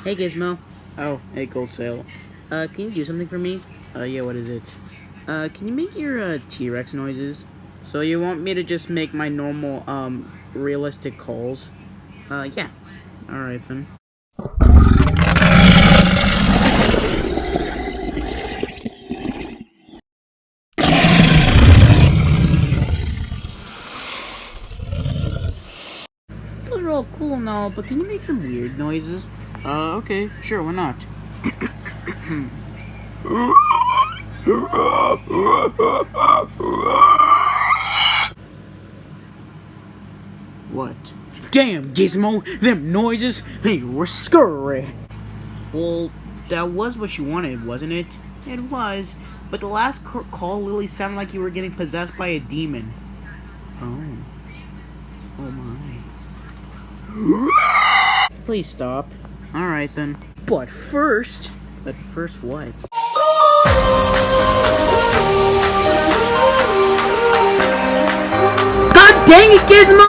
Hey Gizmo. Oh, hey Gold Sail. Can you do something for me? Yeah, what is it? Can you make your, T-Rex noises? So you want me to just make my normal, realistic calls? Yeah. Alright then. Those are all cool and all, but can you make some weird noises? Okay, sure, why not? What? Damn, Gizmo! Them noises, they were scary! Well, that was what you wanted, wasn't it? It was, but the last call literally sounded like you were getting possessed by a demon. Oh. Oh my. Please stop. Alright then. But first what? God dang it, Gizmo!